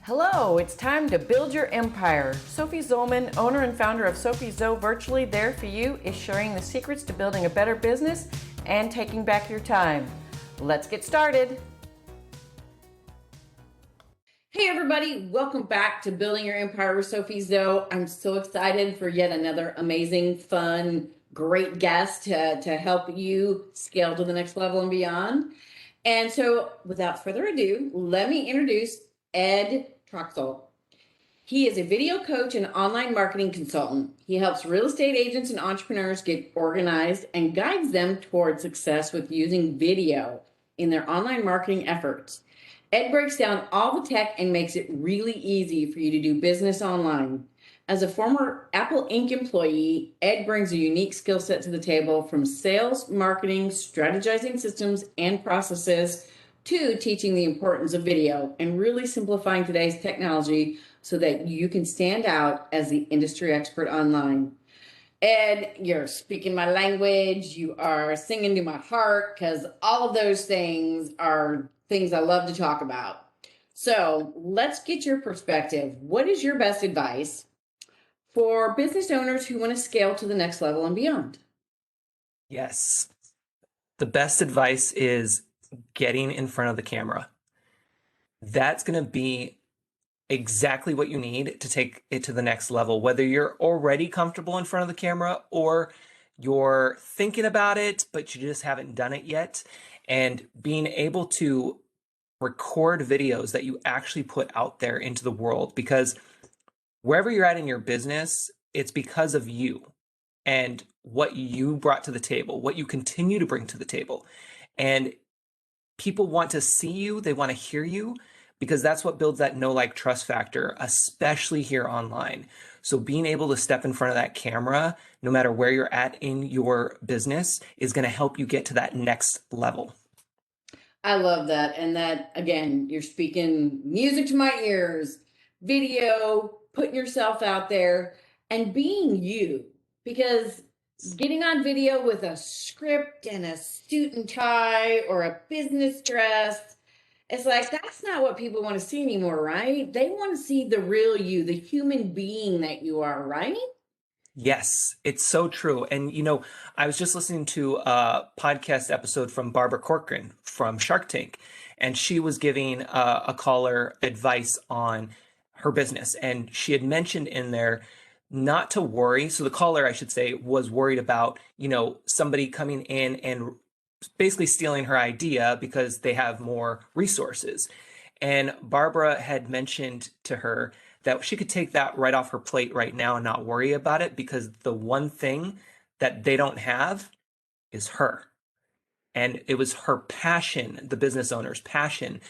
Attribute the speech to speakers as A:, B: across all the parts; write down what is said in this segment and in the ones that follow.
A: Hello, it's time to build your empire. Sophie Zollman, owner and founder of SophieZo Virtually There For You, is sharing the secrets to building a better business and taking back your time. Let's get started. Hey everybody, welcome back to Building Your Empire with SophieZo. I'm so excited for yet another amazing, fun, great guest to help you scale to the next level and beyond. And so without further ado, let me introduce Ed Troxell. He is a video coach and online marketing consultant. He helps real estate agents and entrepreneurs get organized and guides them toward success with using video in their online marketing efforts. Ed breaks down all the tech and makes it really easy for you to do business online. As a former Apple Inc. employee, Ed brings a unique skill set to the table, from sales, marketing, strategizing systems and processes, to teaching the importance of video and really simplifying today's technology so that you can stand out as the industry expert online. Ed, you're speaking my language. You are singing to my heart, because all of those things are things I love to talk about. So let's get your perspective. What is your best advice for business owners who want to scale to the next level and beyond?
B: Yes. The best advice is getting in front of the camera. That's going to be exactly what you need to take it to the next level, whether you're already comfortable in front of the camera or you're thinking about it, but you just haven't done it yet. And being able to record videos that you actually put out there into the world, because wherever you're at in your business, it's because of you and what you brought to the table, what you continue to bring to the table. And people want to see you, they want to hear you, because that's what builds that know, like, trust factor, especially here online. So being able to step in front of that camera, no matter where you're at in your business, is going to help you get to that next level.
A: I love that. And that, again, you're speaking music to my ears, video, putting yourself out there and being you, because getting on video with a script and a suit and tie or a business dress, it's like, that's not what people want to see anymore, right? They want to see the real you, the human being that you are, right?
B: Yes, it's so true. And, I was just listening to a podcast episode from Barbara Corcoran from Shark Tank, and she was giving a caller advice on her business. And she had mentioned in there not to worry. So the caller, I should say, was worried about, somebody coming in and basically stealing her idea because they have more resources. And Barbara had mentioned to her that she could take that right off her plate right now and not worry about it, because the one thing that they don't have is her. And it was her passion, the business owner's passion,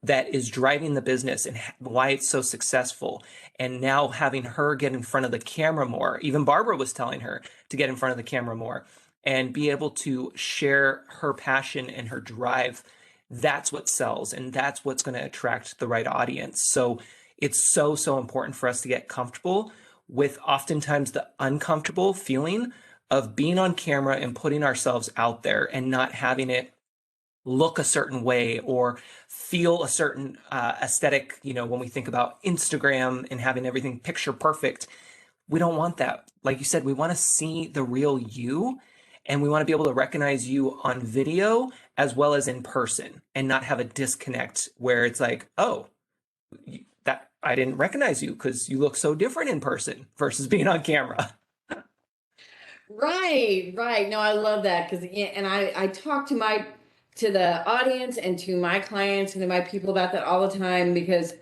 B: that is driving the business and why it's so successful. And now having her get in front of the camera more, even Barbara was telling her to get in front of the camera more and be able to share her passion and her drive. That's what sells, and that's what's going to attract the right audience. So it's so, so important for us to get comfortable with oftentimes the uncomfortable feeling of being on camera and putting ourselves out there and not having it look a certain way or feel a certain aesthetic. When we think about Instagram and having everything picture perfect, we don't want that. Like you said, we want to see the real you, and we want to be able to recognize you on video as well as in person, and not have a disconnect where it's like, oh, that I didn't recognize you because you look so different in person versus being on camera.
A: Right, right. No, I love that, because and I talk to the audience and to my clients and to my people about that all the time, because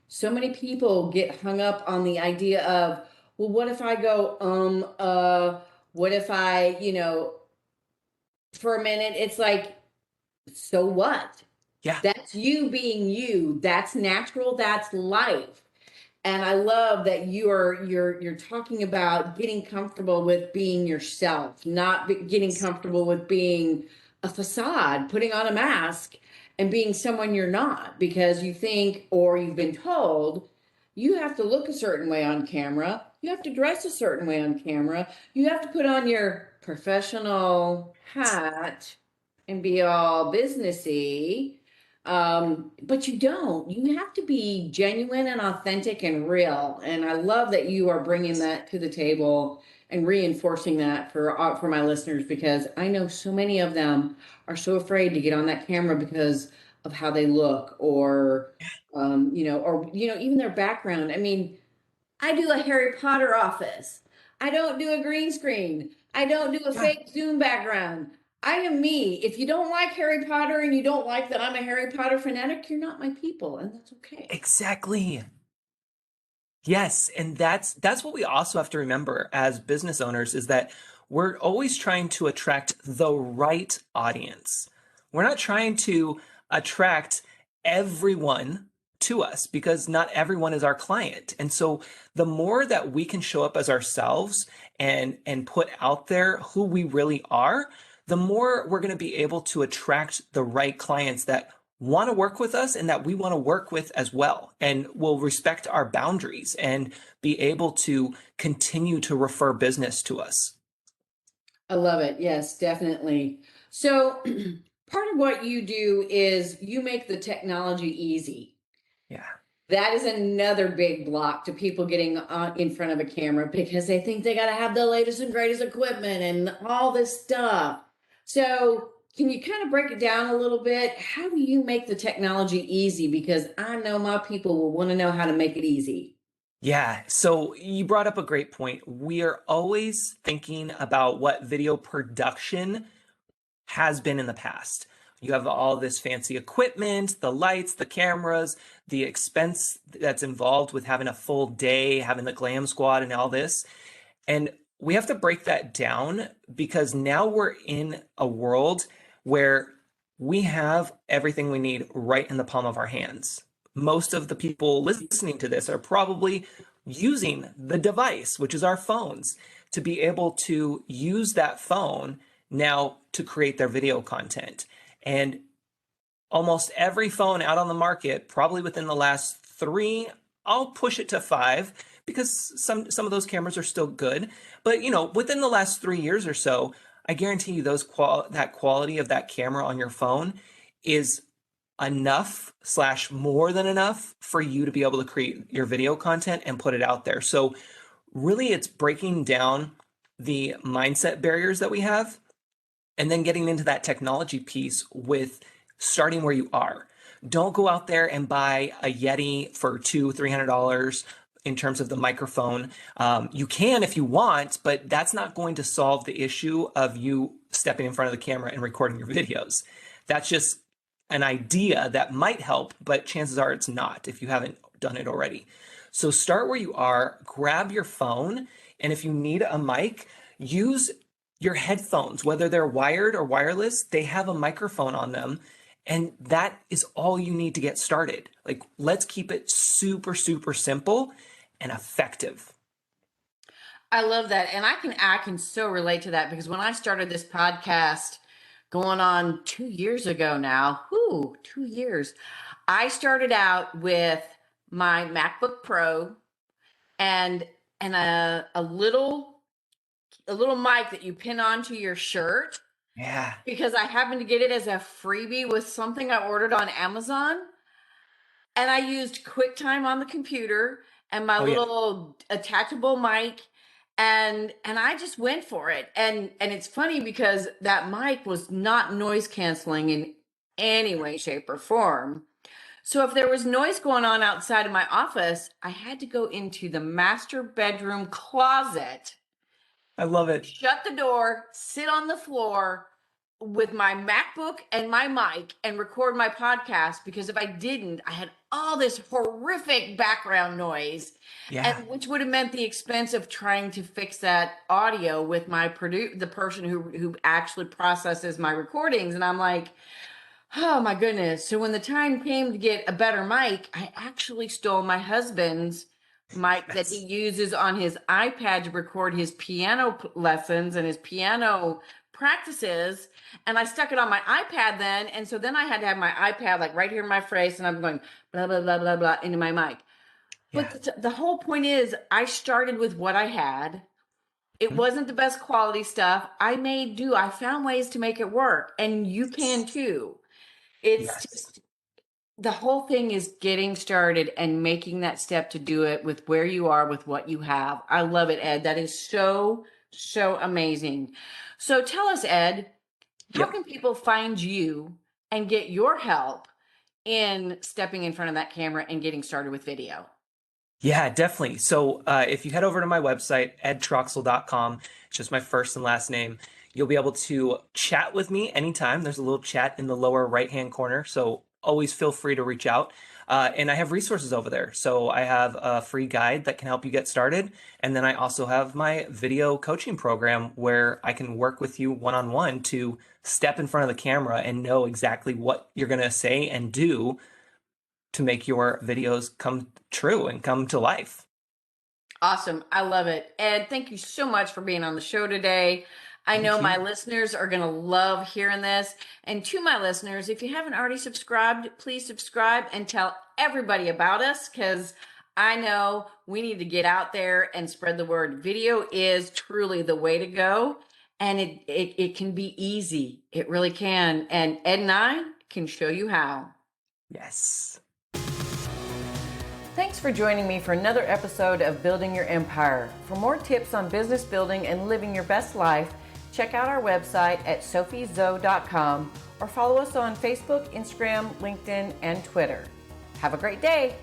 A: so many people get hung up on the idea of, well, what if I go what if I, for a minute, it's like, so what?
B: Yeah.
A: That's you being you. That's natural. That's life. And I love that you're talking about getting comfortable with being yourself, not getting comfortable with being a facade, putting on a mask and being someone you're not, because you think, or you've been told, you have to look a certain way on camera, you have to dress a certain way on camera, you have to put on your professional hat and be all businessy. But you don't. You have to be genuine and authentic and real. And I love that you are bringing that to the table and reinforcing that for my listeners, because I know so many of them are so afraid to get on that camera because of how they look, or even their background. I mean, I do a Harry Potter office. I don't do a green screen. I don't do a
B: Yeah,
A: fake Zoom background. I am me. If you don't like Harry Potter and you don't like that I'm a Harry Potter fanatic, you're not my people, and that's okay.
B: exactly. Yes, and that's what we also have to remember as business owners is that we're always trying to attract the right audience. We're not trying to attract everyone to us because not everyone is our client. And so the more that we can show up as ourselves and put out there who we really are, the more we're going to be able to attract the right clients that want to work with us and that we want to work with as well, and will respect our boundaries and be able to continue to refer business to us.
A: I love it. Yes, definitely. So, part of what you do is you make the technology easy.
B: Yeah.
A: That is another big block to people getting in front of a camera, because they think they got to have the latest and greatest equipment and all this stuff. So, can you kind of break it down a little bit? How do you make the technology easy? Because I know my people will want to know how to make it easy.
B: Yeah, so you brought up a great point. We are always thinking about what video production has been in the past. You have all this fancy equipment, the lights, the cameras, the expense that's involved with having a full day, having the glam squad and all this. And we have to break that down because now we're in a world where we have everything we need right in the palm of our hands. Most of the people listening to this are probably using the device, which is our phones, to be able to use that phone now to create their video content. And almost every phone out on the market, probably within the last 3, I'll push it to 5 because some of those cameras are still good. But within the last 3 years or so, I guarantee you that quality of that camera on your phone is enough slash more than enough for you to be able to create your video content and put it out there. So really it's breaking down the mindset barriers that we have and then getting into that technology piece with starting where you are. Don't go out there and buy a Yeti for $200-300 in terms of the microphone. You can if you want, but that's not going to solve the issue of you stepping in front of the camera and recording your videos. That's just an idea that might help, but chances are it's not if you haven't done it already. So start where you are, grab your phone, and if you need a mic, use your headphones, whether they're wired or wireless, they have a microphone on them. And that is all you need to get started. Like, let's keep it super, super simple and effective.
A: I love that. And I can so relate to that, because when I started this podcast going on 2 years ago now, 2 years, I started out with my MacBook Pro and a little mic that you pin onto your shirt,
B: Yeah.
A: because I happened to get it as a freebie with something I ordered on Amazon. And I used QuickTime on the computer and my
B: Oh, yeah.
A: little attachable mic, and I just went for it. And it's funny because that mic was not noise canceling in any way, shape, or form. So if there was noise going on outside of my office, I had to go into the master bedroom closet,
B: I love it.
A: shut the door, sit on the floor with my MacBook and my mic and record my podcast, because if I didn't, I had all this horrific background noise, and
B: Yeah.
A: which would have meant the expense of trying to fix that audio with the person who actually processes my recordings. And I'm like, oh my goodness. So when the time came to get a better mic, I actually stole my husband's mic that he
B: Yes.
A: uses on his iPad to record his piano lessons and his piano practices. And I stuck it on my iPad then. And so then I had to have my iPad like right here in my face, and I'm going blah, blah, blah, blah, blah into my mic. But
B: Yeah.
A: the whole point is, I started with what I had. It
B: Mhm.
A: wasn't the best quality stuff. I made do. I found ways to make it work, and you can
B: Yes.
A: too. It's
B: Yes.
A: just, the whole thing is getting started and making that step to do it with where you are, with what you have. I love it, Ed. That is so, so amazing. So tell us, Ed, how
B: Yep.
A: can people find you and get your help in stepping in front of that camera and getting started with video?
B: Yeah, definitely. So if you head over to my website, edtroxell.com, it's just my first and last name, you'll be able to chat with me anytime. There's a little chat in the lower right-hand corner, so always feel free to reach out. And I have resources over there. So I have a free guide that can help you get started. And then I also have my video coaching program where I can work with you one-on-one to step in front of the camera and know exactly what you're going to say and do to make your videos come true and come to life.
A: Awesome. I love it. Ed, thank you so much for being on the show today. I
B: Thank
A: know my
B: you.
A: listeners are going to love hearing this. And to my listeners, if you haven't already subscribed, please subscribe and tell everybody about us, because I know we need to get out there and spread the word. Video is truly the way to go. And it can be easy. It really can. And Ed and I can show you how.
B: Yes.
A: Thanks for joining me for another episode of Building Your Empire. For more tips on business building and living your best life, check out our website at SophieZo.com or follow us on Facebook, Instagram, LinkedIn, and Twitter. Have a great day.